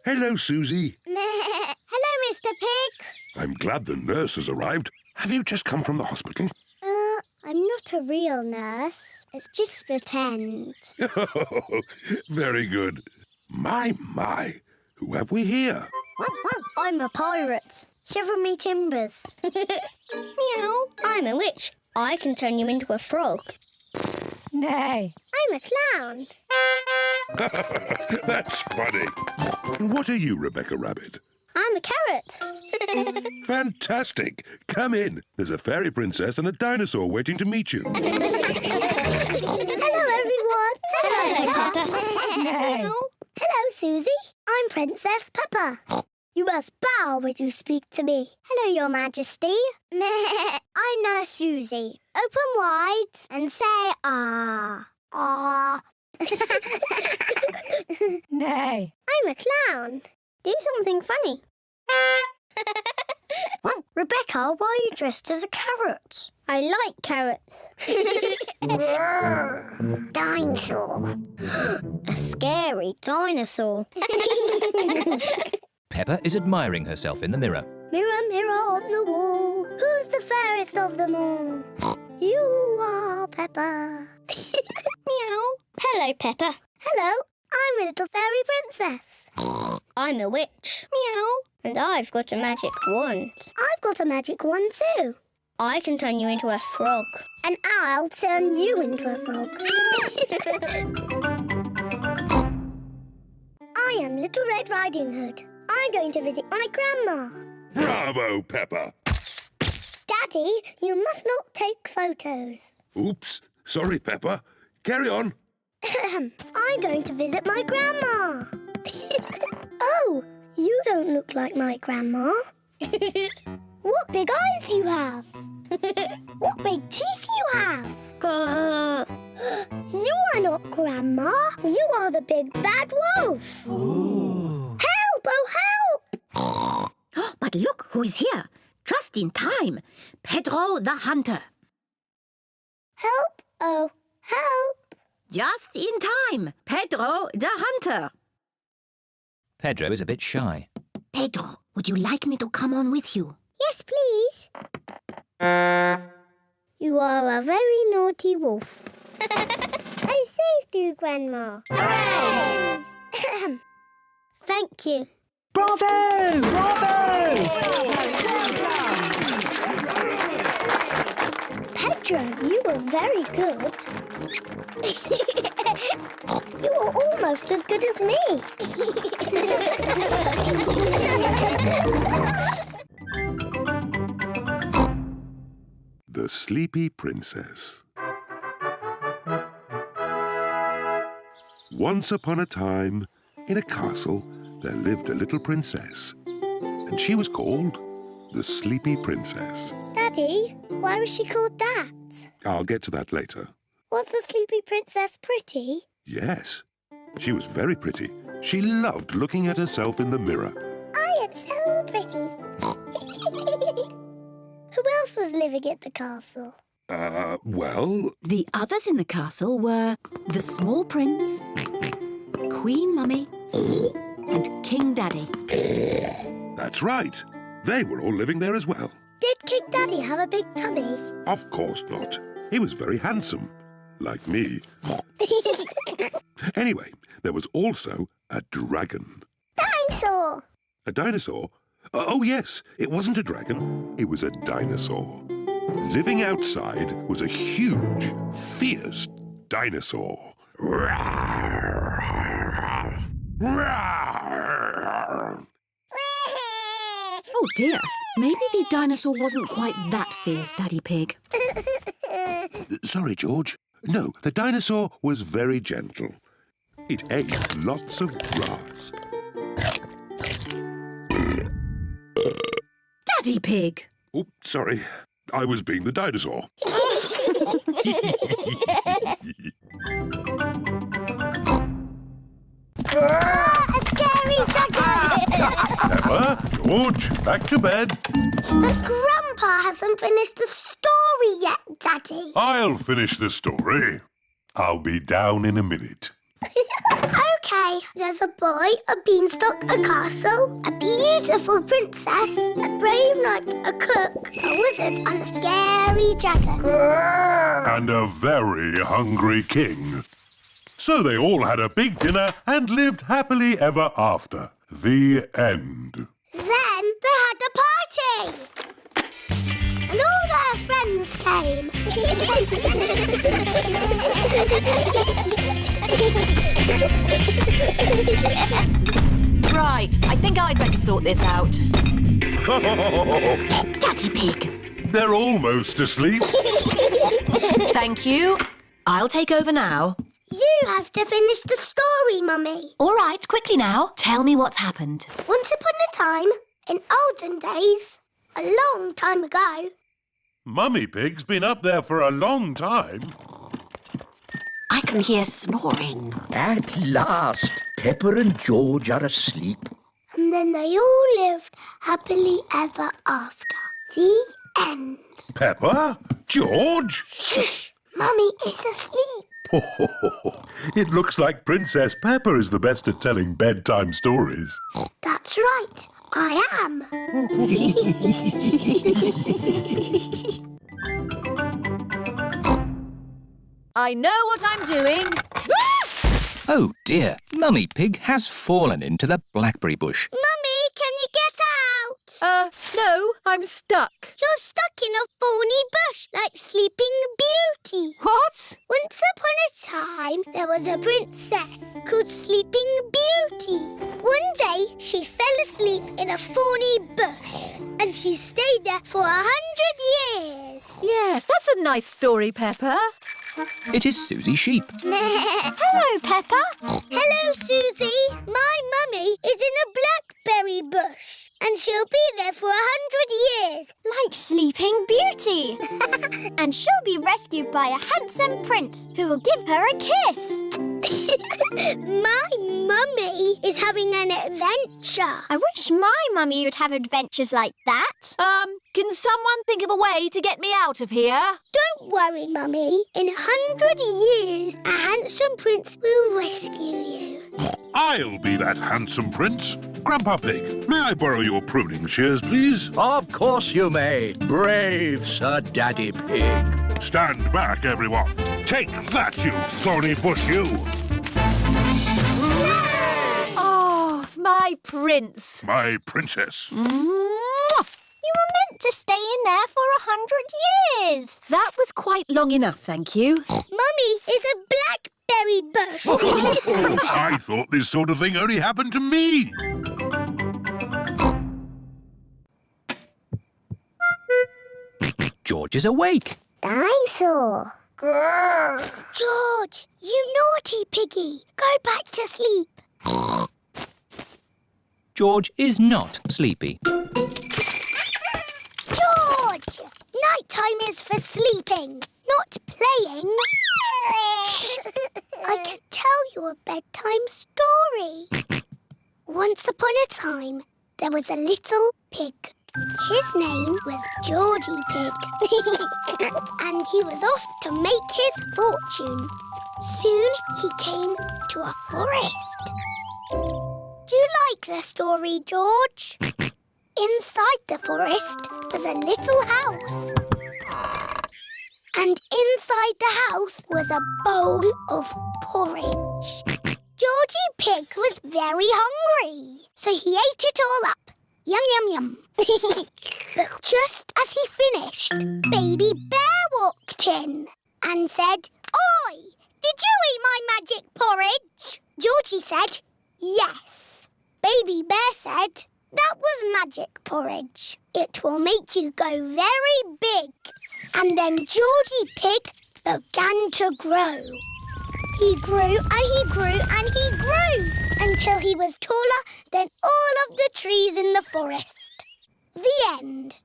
Hello, Susie. Hello, Mr. Pig. I'm glad the nurse has arrived. Have you just come from the hospital? I'm not a real nurse. It's just pretend. Very good. My. Who have we here? I'm a pirate. Shiver me timbers. Meow. I'm a witch. I can turn you into a frog. Nay. I'm a clown. That's funny. And what are you, Rebecca Rabbit? I'm a carrot. Fantastic. Come in. There's a fairy princess and a dinosaur waiting to meet you. Hello, everyone. Hello, Peppa. Nay. Hello, Susie. I'm Princess Peppa. You must bow when you speak to me. Hello, Your Majesty. I'm Nurse Susie. Open wide and say ah. Ah. Nay. I'm a clown. Do something funny. Rebecca, why are you dressed as a carrot? I like carrots. Dinosaur. A scary dinosaur. Peppa is admiring herself in the mirror. Mirror, mirror on the wall, who's the fairest of them all? You are Peppa. Meow. Hello, Peppa. Hello, I'm a little fairy princess. I'm a witch. Meow. And I've got a magic wand. I've got a magic wand too. I can turn you into a frog. And I'll turn you into a frog. I am Little Red Riding Hood. I'm going to visit my grandma. Bravo, Peppa. Daddy, you must not take photos. Oops. Sorry, Peppa. Carry on. I'm going to visit my grandma. Oh, you don't look like my grandma. What big eyes you have. What big teeth you have. You are not Grandma. You are the big bad wolf. Ooh. Help! Oh, help! But look who's here. Just in time. Pedro the Hunter. Help! Oh, help! Just in time. Pedro the Hunter. Pedro is a bit shy. Pedro, would you like me to come on with you? Yes, please. You are a very naughty wolf. I saved you, Grandma. Hooray! Thank you. Bravo! Bravo! Pedro, you were very good. You were almost as good as me. The Sleepy Princess. Once upon a time, in a castle, there lived a little princess, and she was called the Sleepy Princess. Daddy, why was she called that? I'll get to that later. Was the Sleepy Princess pretty? Yes, she was very pretty. She loved looking at herself in the mirror. I am so pretty. Who else was living at the castle? Well, The others in the castle were the small prince, Queen Mummy, and King Daddy. that's right. They were all living there as well. Did King Daddy have a big tummy? Of course not. He was very handsome, like me. Anyway, there was also a dragon. Dinosaur! A dinosaur? Oh, yes, it wasn't a dragon. It was a dinosaur. Living outside was a huge, fierce dinosaur. Oh dear, maybe the dinosaur wasn't quite that fierce, Daddy Pig. Sorry, George. No, the dinosaur was very gentle. It ate lots of grass. Daddy Pig! Oh, sorry. I was being the dinosaur. A scary dragon! Peppa, George, back to bed. But Grandpa hasn't finished the story yet, Daddy. I'll finish the story. I'll be down in a minute. OK, there's a boy, a beanstalk, a castle, a beautiful princess, a brave knight, a cook, a wizard and a scary dragon. And a very hungry king. So they all had a big dinner and lived happily ever after. The end. Then they had a party. And all their friends came. Right, I think I'd better sort this out. Daddy Pig. They're almost asleep. Thank you. I'll take over now. You have to finish the story, Mummy. All right, quickly now. Tell me what's happened. Once upon a time, in olden days, a long time ago, Mummy Pig's been up there for a long time. I can hear snoring. At last, Peppa and George are asleep. and then they all lived happily ever after. The end. Peppa? George? Shush! Mummy is asleep. It looks like Princess Peppa is the best at telling bedtime stories. That's right. I am. I know what I'm doing. Oh dear, Mummy Pig has fallen into the blackberry bush. Mummy, can you get out? No, I'm stuck. You're stuck in a thorny bush like Sleeping Beauty. What? Once upon a time, there was a princess called Sleeping Beauty. One day, she fell asleep in a thorny bush, and she stayed there for 100 years. Yes, that's a nice story, Peppa. It is Susie Sheep. Hello, Peppa. Hello, Susie. My mummy is in a blackberry bush, and she'll be there for 100 years. Like Sleeping Beauty. And she'll be rescued by a handsome prince who will give her a kiss. My mummy is having an adventure. I wish my mummy would have adventures like that. Can someone think of a way to get me out of here? Don't worry, Mummy. In 100 years, a handsome prince will rescue you. I'll be that handsome prince. Grandpa Pig, may I borrow your pruning shears, please? Of course you may, brave Sir Daddy Pig. Stand back, everyone. Take that, you thorny bush, you! Oh, my prince. My princess. You were meant to stay in there for 100 years. That was quite long enough, thank you. Mummy is a blackberry bush. I thought this sort of thing only happened to me. George is awake. Dinosaur. George, you naughty piggy. Go back to sleep. George is not sleepy. George! Nighttime is for sleeping, not playing. I can tell you a bedtime story. Once upon a time, there was a little pig. His name was Georgie Pig. And he was off to make his fortune. Soon he came to a forest. Do you like the story, George? Inside the forest was a little house. And inside the house was a bowl of porridge. Georgie Pig was very hungry, so he ate it all up. Yum, yum, yum. But just as he finished, Baby Bear walked in and said, "Oi, did you eat my magic porridge?" Georgie said, "Yes." Baby Bear said, "That was magic porridge. It will make you go very big." And then Georgie Pig began to grow. He grew and he grew and he grew until he was taller than all of the trees in the forest. The end.